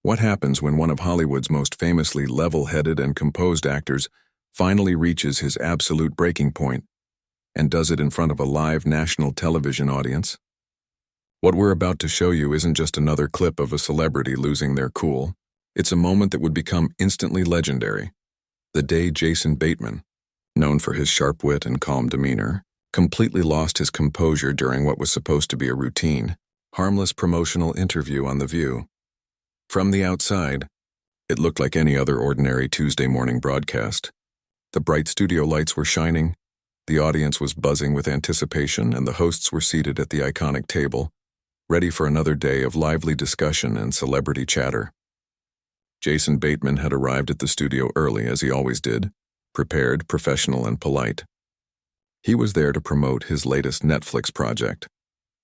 What happens when one of Hollywood's most famously level-headed and composed actors finally reaches his absolute breaking point, and does it in front of a live national television audience? What we're about to show you isn't just another clip of a celebrity losing their cool. It's a moment that would become instantly legendary. The day Jason Bateman, known for his sharp wit and calm demeanor, completely lost his composure during what was supposed to be a routine, harmless promotional interview on The View. From the outside, it looked like any other ordinary Tuesday morning broadcast. The bright studio lights were shining, the audience was buzzing with anticipation, and the hosts were seated at the iconic table, ready for another day of lively discussion and celebrity chatter. Jason Bateman had arrived at the studio early, as he always did, prepared, professional, and polite. He was there to promote his latest Netflix project,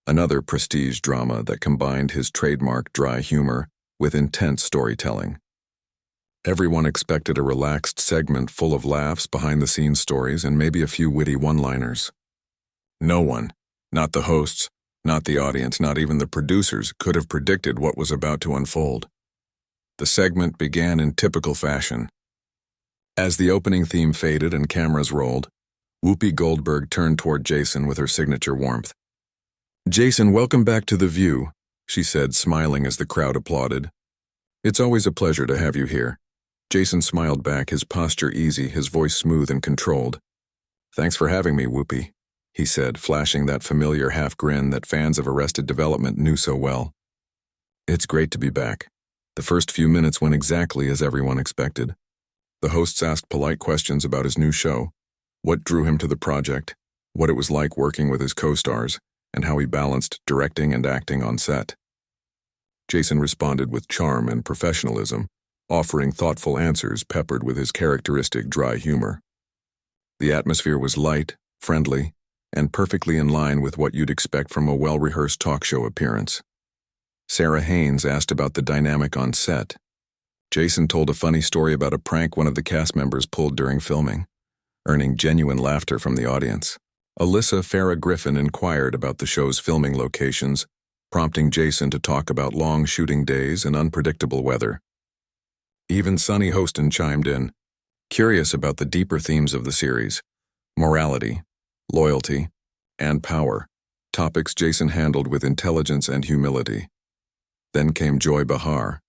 another prestige drama that combined his trademark dry humor with intense storytelling. Everyone expected a relaxed segment full of laughs, behind-the-scenes stories, and maybe a few witty one-liners. No one, not the hosts, not the audience, not even the producers, could have predicted what was about to unfold. The segment began in typical fashion. As the opening theme faded and cameras rolled, Whoopi Goldberg turned toward Jason with her signature warmth. "Jason, welcome back to The View," she said, smiling as the crowd applauded. "It's always a pleasure to have you here." Jason smiled back, his posture easy, his voice smooth and controlled. "Thanks for having me, Whoopi," he said, flashing that familiar half-grin that fans of Arrested Development knew so well. "It's great to be back." The first few minutes went exactly as everyone expected. The hosts asked polite questions about his new show, what drew him to the project, what it was like working with his co-stars, and how he balanced directing and acting on set. Jason responded with charm and professionalism, offering thoughtful answers peppered with his characteristic dry humor. The atmosphere was light, friendly, and perfectly in line with what you'd expect from a well-rehearsed talk show appearance. Sarah Haynes asked about the dynamic on set. Jason told a funny story about a prank one of the cast members pulled during filming, earning genuine laughter from the audience. Alyssa Farrah Griffin inquired about the show's filming locations, prompting Jason to talk about long shooting days and unpredictable weather. Even Sunny Hostin chimed in, curious about the deeper themes of the series: morality, loyalty, and power, topics Jason handled with intelligence and humility. Then came Joy Behar,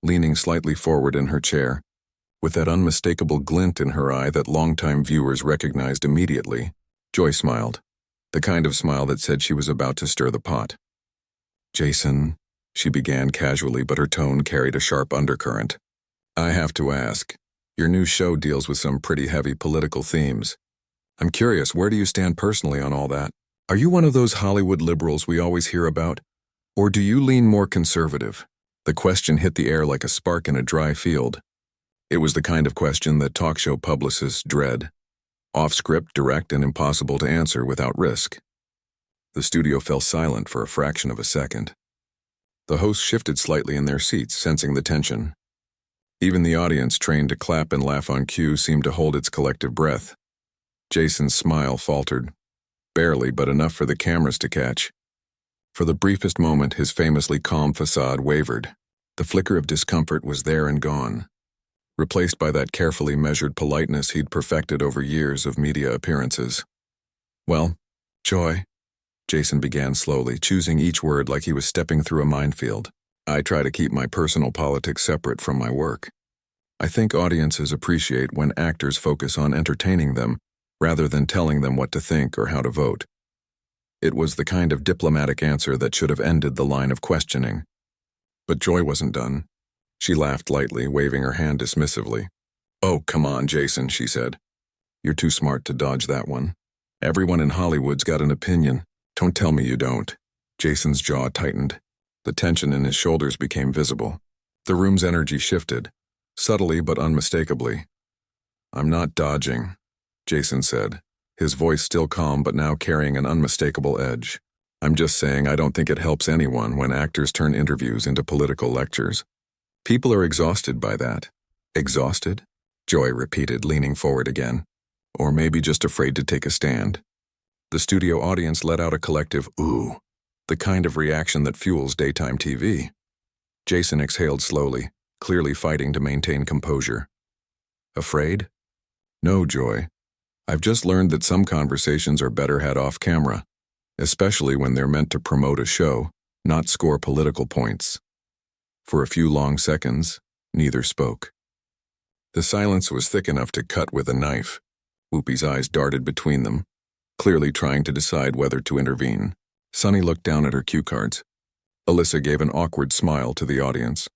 leaning slightly forward in her chair, with that unmistakable glint in her eye that longtime viewers recognized immediately. Joy smiled, the kind of smile that said she was about to stir the pot. "Jason," she began casually, but her tone carried a sharp undercurrent. "I have to ask, your new show deals with some pretty heavy political themes. I'm curious, where do you stand personally on all that? Are you one of those Hollywood liberals we always hear about? Or do you lean more conservative?" The question hit the air like a spark in a dry field. It was the kind of question that talk show publicists dread. Off-script, direct, and impossible to answer without risk. The studio fell silent for a fraction of a second. The hosts shifted slightly in their seats, sensing the tension. Even the audience, trained to clap and laugh on cue, seemed to hold its collective breath. Jason's smile faltered. Barely, but enough for the cameras to catch. For the briefest moment, his famously calm facade wavered. The flicker of discomfort was there and gone, replaced by that carefully measured politeness he'd perfected over years of media appearances. "Well, Joy," Jason began slowly, choosing each word like he was stepping through a minefield. "I try to keep my personal politics separate from my work. I think audiences appreciate when actors focus on entertaining them rather than telling them what to think or how to vote." It was the kind of diplomatic answer that should have ended the line of questioning. But Joy wasn't done. She laughed lightly, waving her hand dismissively. "Oh, come on, Jason," she said. "You're too smart to dodge that one. Everyone in Hollywood's got an opinion. Don't tell me you don't." Jason's jaw tightened. The tension in his shoulders became visible. The room's energy shifted, subtly but unmistakably. "I'm not dodging," Jason said, his voice still calm but now carrying an unmistakable edge. "I'm just saying I don't think it helps anyone when actors turn interviews into political lectures. People are exhausted by that." "Exhausted?" Joy repeated, leaning forward again. "Or maybe just afraid to take a stand." The studio audience let out a collective "ooh," the kind of reaction that fuels daytime TV. Jason exhaled slowly, clearly fighting to maintain composure. Afraid? No, Joy. I've just learned that some conversations are better had off camera, especially when they're meant to promote a show, not score political points. For a few long seconds, neither spoke. The silence was thick enough to cut with a knife. Whoopi's eyes darted between them, clearly trying to decide whether to intervene. Sunny looked down at her cue cards. Alyssa gave an awkward smile to the audience.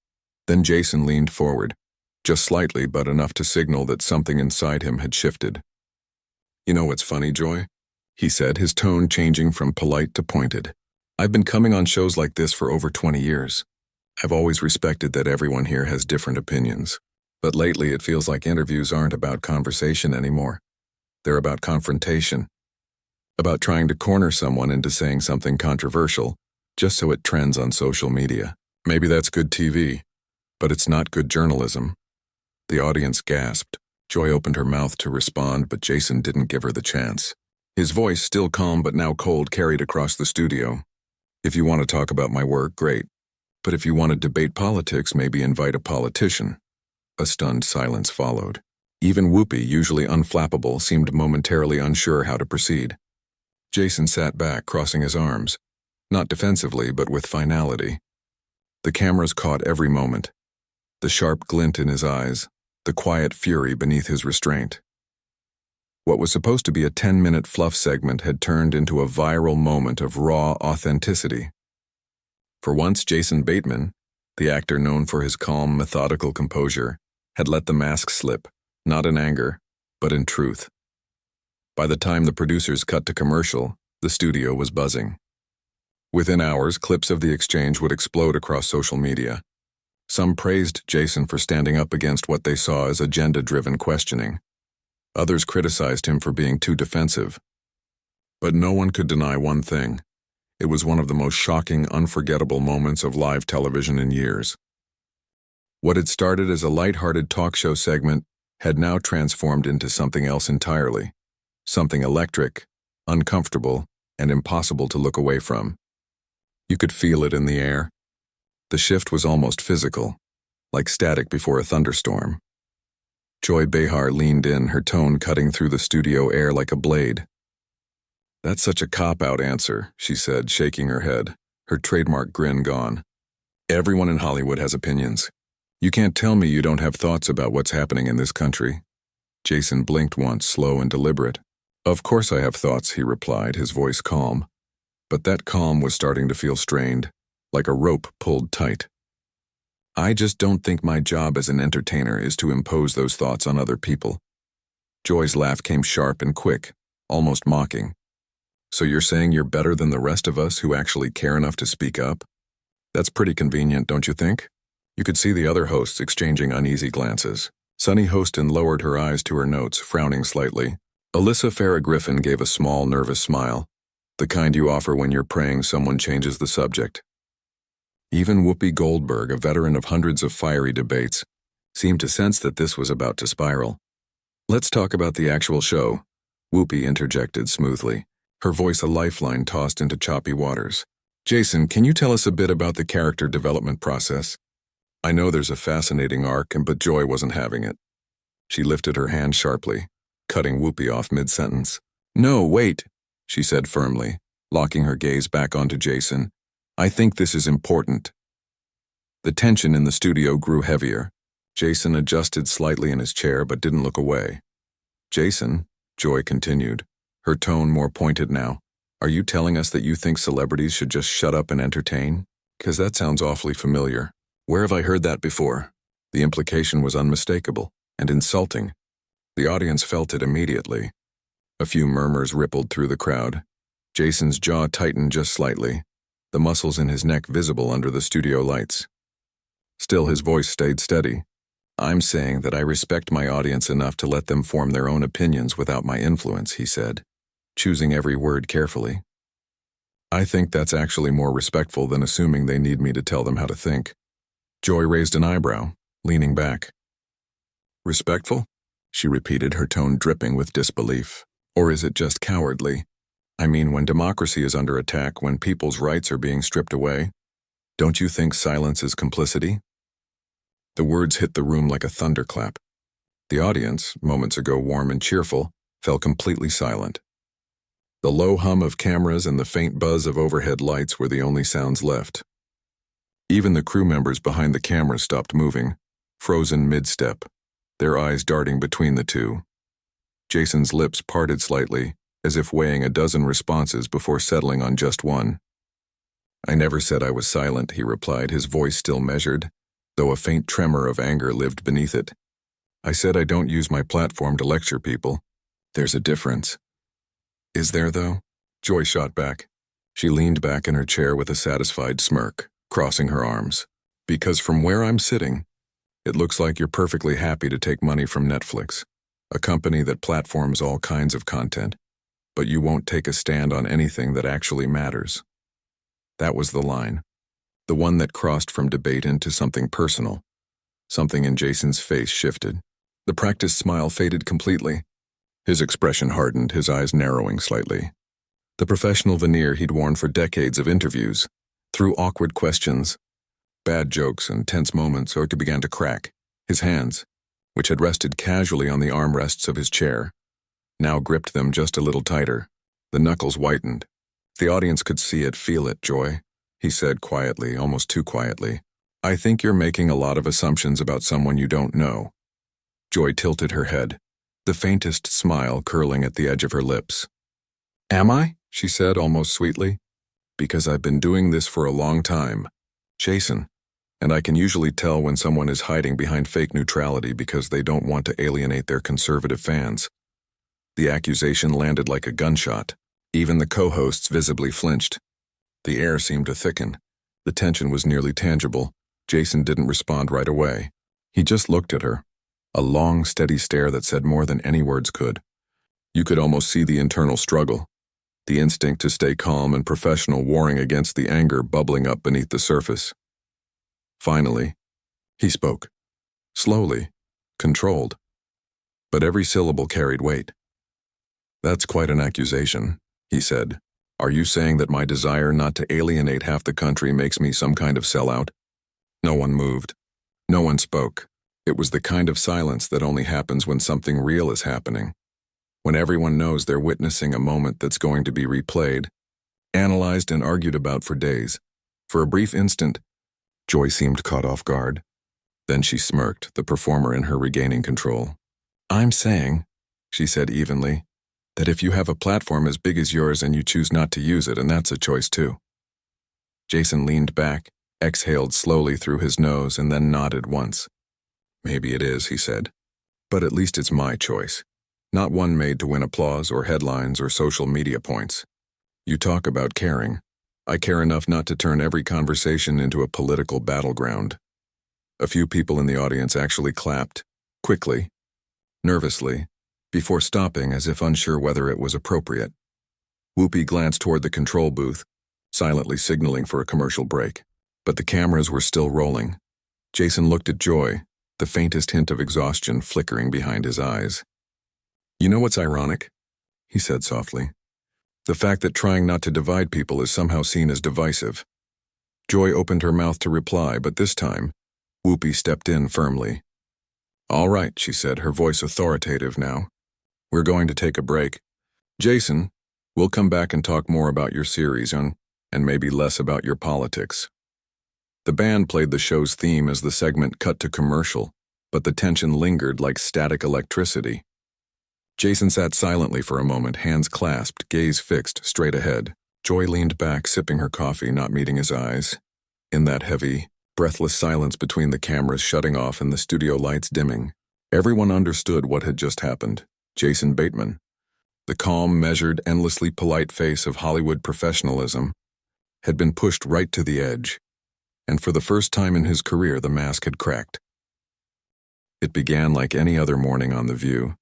Then Jason leaned forward, just slightly but enough to signal that something inside him had shifted. You know what's funny, Joy? He said, his tone changing from polite to pointed. I've been coming on shows like this for over 20 years. I've always respected that everyone here has different opinions. But lately it feels like interviews aren't about conversation anymore. They're about confrontation. About trying to corner someone into saying something controversial, just so it trends on social media. Maybe that's good TV, but it's not good journalism. The audience gasped. Joy opened her mouth to respond, but Jason didn't give her the chance. His voice, still calm but now cold, carried across the studio. If you want to talk about my work, great. But if you want to debate politics, maybe invite a politician. A stunned silence followed. Even Whoopi, usually unflappable, seemed momentarily unsure how to proceed. Jason sat back, crossing his arms, not defensively but with finality. The cameras caught every moment. The sharp glint in his eyes, the quiet fury beneath his restraint. What was supposed to be a 10-minute fluff segment had turned into a viral moment of raw authenticity. For once, Jason Bateman, the actor known for his calm, methodical composure, had let the mask slip, not in anger, but in truth. By the time the producers cut to commercial, the studio was buzzing. Within hours, clips of the exchange would explode across social media. Some praised Jason for standing up against what they saw as agenda-driven questioning. Others criticized him for being too defensive. But no one could deny one thing. It was one of the most shocking, unforgettable moments of live television in years. What had started as a lighthearted talk show segment had now transformed into something else entirely. Something electric, uncomfortable, and impossible to look away from. You could feel it in the air. The shift was almost physical, like static before a thunderstorm. Joy Behar leaned in, her tone cutting through the studio air like a blade. That's such a cop-out answer, she said, shaking her head, her trademark grin gone. Everyone in Hollywood has opinions. You can't tell me you don't have thoughts about what's happening in this country. Jason blinked once, slow and deliberate. Of course I have thoughts, he replied, his voice calm. But that calm was starting to feel strained, like a rope pulled tight. I just don't think my job as an entertainer is to impose those thoughts on other people. Joy's laugh came sharp and quick, almost mocking. So you're saying you're better than the rest of us who actually care enough to speak up? That's pretty convenient, don't you think? You could see the other hosts exchanging uneasy glances. Sunny Hostin lowered her eyes to her notes, frowning slightly. Alyssa Farrah Griffin gave a small, nervous smile, the kind you offer when you're praying someone changes the subject. Even Whoopi Goldberg, a veteran of hundreds of fiery debates, seemed to sense that this was about to spiral. Let's talk about the actual show, Whoopi interjected smoothly, her voice a lifeline tossed into choppy waters. Jason, can you tell us a bit about the character development process? I know there's a fascinating arc, but Joy wasn't having it. She lifted her hand sharply, cutting Whoopi off mid-sentence. No, wait, she said firmly, locking her gaze back onto Jason. I think this is important. The tension in the studio grew heavier. Jason adjusted slightly in his chair but didn't look away. Jason, Joy continued, her tone more pointed now, are you telling us that you think celebrities should just shut up and entertain? 'Cause that sounds awfully familiar. Where have I heard that before? The implication was unmistakable and insulting. The audience felt it immediately. A few murmurs rippled through the crowd. Jason's jaw tightened just slightly, the muscles in his neck visible under the studio lights. Still, his voice stayed steady. I'm saying that I respect my audience enough to let them form their own opinions without my influence, he said, choosing every word carefully. I think that's actually more respectful than assuming they need me to tell them how to think. Joy raised an eyebrow, leaning back. Respectful? She repeated, her tone dripping with disbelief. Or is it just cowardly? I mean, when democracy is under attack, when people's rights are being stripped away, Don't you think silence is complicity? The words hit the room like a thunderclap. The audience, moments ago warm and cheerful, fell completely silent. The low hum of cameras and the faint buzz of overhead lights were the only sounds left. Even the crew members behind the cameras stopped moving, frozen mid-step, their eyes darting between the two. Jason's lips parted slightly, as if weighing a dozen responses before settling on just one. "I never said I was silent," he replied, his voice still measured, though a faint tremor of anger lived beneath it. "I said I don't use my platform to lecture people. There's a difference." "Is there, though?" Joy shot back. She leaned back in her chair with a satisfied smirk, crossing her arms. "Because from where I'm sitting, it looks like you're perfectly happy to take money from Netflix, a company that platforms all kinds of content, but you won't take a stand on anything that actually matters." That was the line, the one that crossed from debate into something personal. Something in Jason's face shifted. The practiced smile faded completely. His expression hardened, his eyes narrowing slightly. The professional veneer he'd worn for decades of interviews, through awkward questions, bad jokes, and tense moments, began to crack. His hands, which had rested casually on the armrests of his chair, now gripped them just a little tighter. The knuckles whitened. The audience could see it, feel it, Joy, he said quietly, almost too quietly. "I think you're making a lot of assumptions about someone you don't know." Joy tilted her head, the faintest smile curling at the edge of her lips. "Am I?" she said almost sweetly. "Because I've been doing this for a long time, Jason, and I can usually tell when someone is hiding behind fake neutrality because they don't want to alienate their conservative fans." The accusation landed like a gunshot. Even the co-hosts visibly flinched. The air seemed to thicken. The tension was nearly tangible. Jason didn't respond right away. He just looked at her, a long, steady stare that said more than any words could. You could almost see the internal struggle, the instinct to stay calm and professional warring against the anger bubbling up beneath the surface. Finally, he spoke. Slowly, controlled. But every syllable carried weight. "That's quite an accusation," he said. "Are you saying that my desire not to alienate half the country makes me some kind of sellout?" No one moved. No one spoke. It was the kind of silence that only happens when something real is happening. When everyone knows they're witnessing a moment that's going to be replayed, analyzed and argued about for days. For a brief instant, Joy seemed caught off guard. Then she smirked, the performer in her regaining control. "I'm saying," she said evenly, "that if you have a platform as big as yours and you choose not to use it, and that's a choice too." Jason leaned back, exhaled slowly through his nose, and then nodded once. "Maybe it is," he said. "But at least it's my choice, not one made to win applause or headlines or social media points. You talk about caring. I care enough not to turn every conversation into a political battleground." A few people in the audience actually clapped, quickly, nervously, before stopping as if unsure whether it was appropriate. Whoopi glanced toward the control booth, silently signaling for a commercial break. But the cameras were still rolling. Jason looked at Joy, the faintest hint of exhaustion flickering behind his eyes. "You know what's ironic?" he said softly. "The fact that trying not to divide people is somehow seen as divisive." Joy opened her mouth to reply, but this time, Whoopi stepped in firmly. "All right," she said, her voice authoritative now. "We're going to take a break. Jason, we'll come back and talk more about your series and maybe less about your politics." The band played the show's theme as the segment cut to commercial, but the tension lingered like static electricity. Jason sat silently for a moment, hands clasped, gaze fixed, straight ahead. Joy leaned back, sipping her coffee, not meeting his eyes. In that heavy, breathless silence between the cameras shutting off and the studio lights dimming, everyone understood what had just happened. Jason Bateman, the calm, measured, endlessly polite face of Hollywood professionalism, had been pushed right to the edge, and for the first time in his career the mask had cracked. It began like any other morning on The View.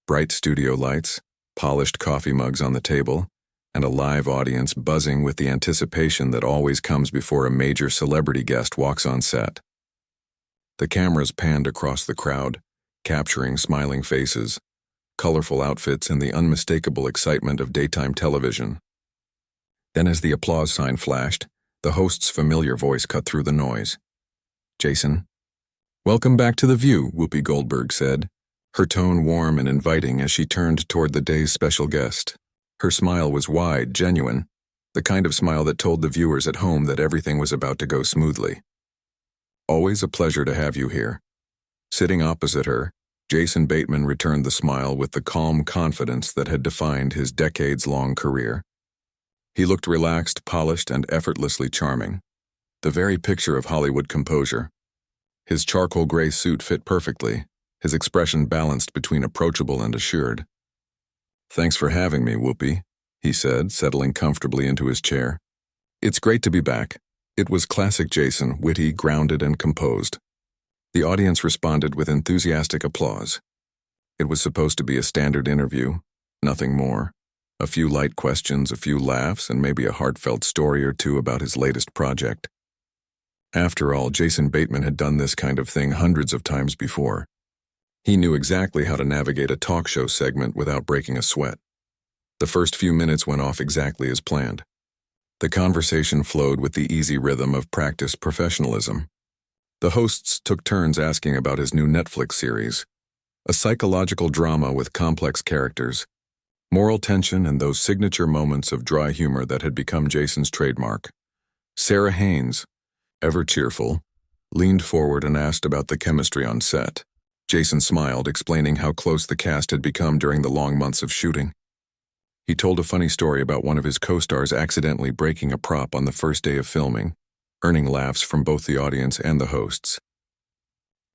Bright studio lights, polished coffee mugs on the table, and a live audience buzzing with the anticipation that always comes before a major celebrity guest walks on set. The cameras panned across the crowd, capturing smiling faces, colorful outfits, and the unmistakable excitement of daytime television. Then as the applause sign flashed, The host's familiar voice cut through the noise. "Jason." "Welcome back to The View," Whoopi Goldberg said, her tone warm and inviting as she turned toward the day's special guest. Her smile was wide, genuine, the kind of smile that told the viewers at home that everything was about to go smoothly. "Always a pleasure to have you here." Sitting opposite her, Jason Bateman returned the smile with the calm confidence that had defined his decades-long career. He looked relaxed, polished, and effortlessly charming, the very picture of Hollywood composure. His charcoal gray suit fit perfectly, his expression balanced between approachable and assured. "Thanks for having me, Whoopi," he said, settling comfortably into his chair. "It's great to be back." It was classic Jason, witty, grounded, and composed. The audience responded with enthusiastic applause. It was supposed to be a standard interview, nothing more. A few light questions, a few laughs, and maybe a heartfelt story or two about his latest project. After all, Jason Bateman had done this kind of thing hundreds of times before. He knew exactly how to navigate a talk show segment without breaking a sweat. The first few minutes went off exactly as planned. The conversation flowed with the easy rhythm of practiced professionalism. The hosts took turns asking about his new Netflix series, a psychological drama with complex characters, moral tension, and those signature moments of dry humor that had become Jason's trademark. Sarah Haynes, ever cheerful, leaned forward and asked about the chemistry on set. Jason smiled, explaining how close the cast had become during the long months of shooting. He told a funny story about one of his co-stars accidentally breaking a prop on the first day of filming, earning laughs from both the audience and the hosts.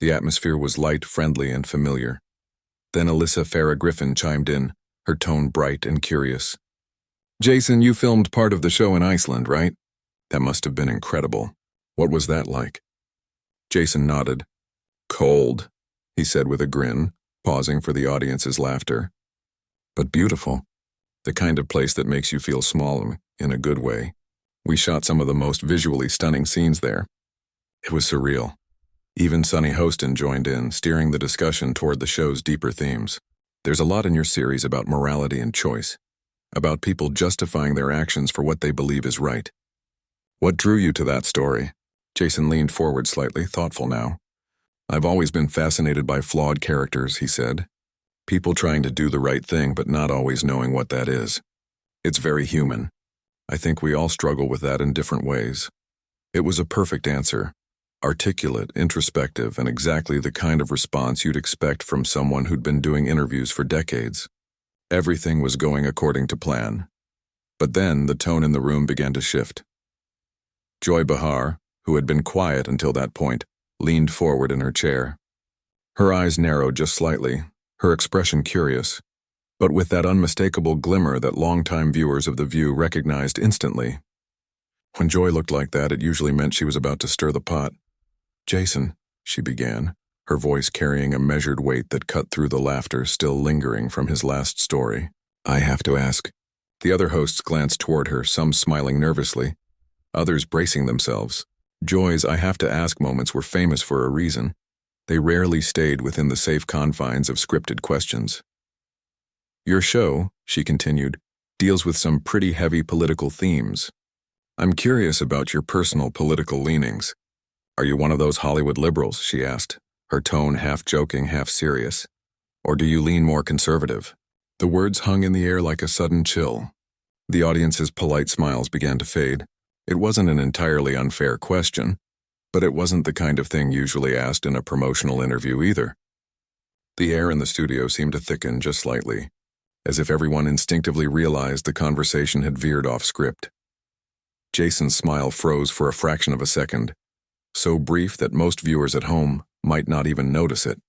The atmosphere was light, friendly, and familiar. Then Alyssa Farah Griffin chimed in, her tone bright and curious. "Jason, you filmed part of the show in Iceland, right? That must have been incredible. What was that like?" Jason nodded. "Cold," he said with a grin, pausing for the audience's laughter. "But beautiful. The kind of place that makes you feel small in a good way. We shot some of the most visually stunning scenes there. It was surreal." Even Sunny Hostin joined in, steering the discussion toward the show's deeper themes. "There's a lot in your series about morality and choice, about people justifying their actions for what they believe is right. What drew you to that story?" Jason leaned forward slightly, thoughtful now. "I've always been fascinated by flawed characters," he said. "People trying to do the right thing but not always knowing what that is. It's very human. I think we all struggle with that in different ways." It was a perfect answer. Articulate, introspective, and exactly the kind of response you'd expect from someone who'd been doing interviews for decades. Everything was going according to plan. But then the tone in the room began to shift. Joy Behar, who had been quiet until that point, leaned forward in her chair. Her eyes narrowed just slightly, her expression curious, but with that unmistakable glimmer that longtime viewers of The View recognized instantly. When Joy looked like that, it usually meant she was about to stir the pot. "Jason," she began, her voice carrying a measured weight that cut through the laughter still lingering from his last story. "I have to ask." The other hosts glanced toward her, some smiling nervously, others bracing themselves. Joy's "I have to ask" moments were famous for a reason. They rarely stayed within the safe confines of scripted questions. "Your show," she continued, "deals with some pretty heavy political themes. I'm curious about your personal political leanings. Are you one of those Hollywood liberals?" she asked, her tone half joking, half serious. "Or do you lean more conservative?" The words hung in the air like a sudden chill. The audience's polite smiles began to fade. It wasn't an entirely unfair question, but it wasn't the kind of thing usually asked in a promotional interview either. The air in the studio seemed to thicken just slightly, as if everyone instinctively realized the conversation had veered off script. Jason's smile froze for a fraction of a second, so brief that most viewers at home might not even notice it.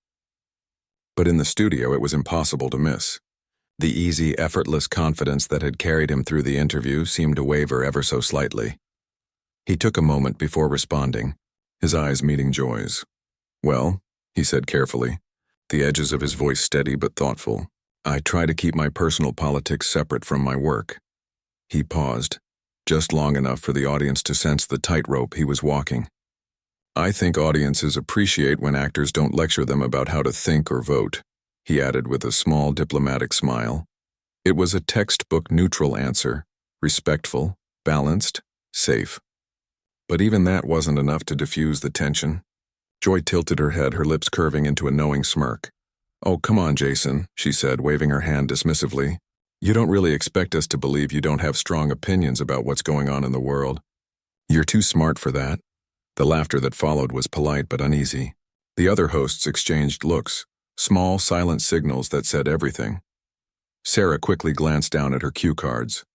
But in the studio, it was impossible to miss. The easy, effortless confidence that had carried him through the interview seemed to waver ever so slightly. He took a moment before responding, his eyes meeting Joy's. "Well," he said carefully, the edges of his voice steady but thoughtful, "I try to keep my personal politics separate from my work." He paused, just long enough for the audience to sense the tightrope he was walking. "I think audiences appreciate when actors don't lecture them about how to think or vote," he added with a small diplomatic smile. It was a textbook neutral answer, respectful, balanced, safe. But even that wasn't enough to diffuse the tension. Joy tilted her head, her lips curving into a knowing smirk. "Oh, come on, Jason," she said, waving her hand dismissively. "You don't really expect us to believe you don't have strong opinions about what's going on in the world. You're too smart for that." The laughter that followed was polite but uneasy. The other hosts exchanged looks, small, silent signals that said everything. Sarah quickly glanced down at her cue cards.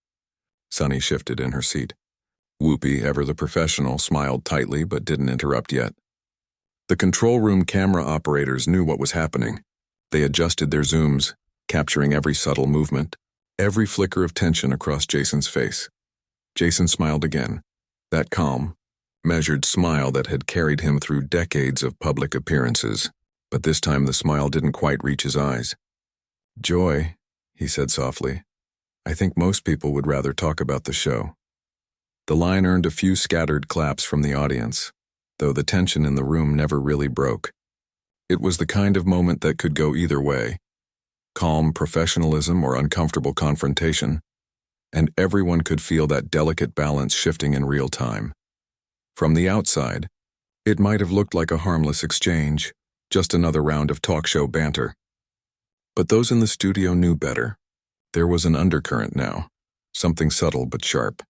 Sunny shifted in her seat. Whoopi, ever the professional, smiled tightly but didn't interrupt yet. The control room camera operators knew what was happening. They adjusted their zooms, capturing every subtle movement, every flicker of tension across Jason's face. Jason smiled again, that calm, measured smile that had carried him through decades of public appearances, but this time the smile didn't quite reach his eyes. "Joy," he said softly, "I think most people would rather talk about the show." The line earned a few scattered claps from the audience, though the tension in the room never really broke. It was the kind of moment that could go either way, calm professionalism or uncomfortable confrontation, and everyone could feel that delicate balance shifting in real time. From the outside, it might have looked like a harmless exchange, just another round of talk show banter. But those in the studio knew better. There was an undercurrent now, something subtle but sharp,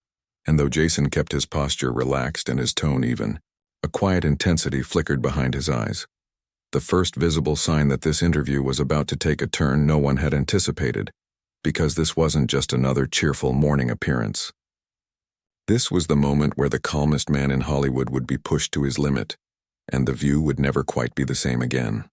and though Jason kept his posture relaxed and his tone even, a quiet intensity flickered behind his eyes. The first visible sign that this interview was about to take a turn no one had anticipated, because this wasn't just another cheerful morning appearance. This was the moment where the calmest man in Hollywood would be pushed to his limit, and the view would never quite be the same again.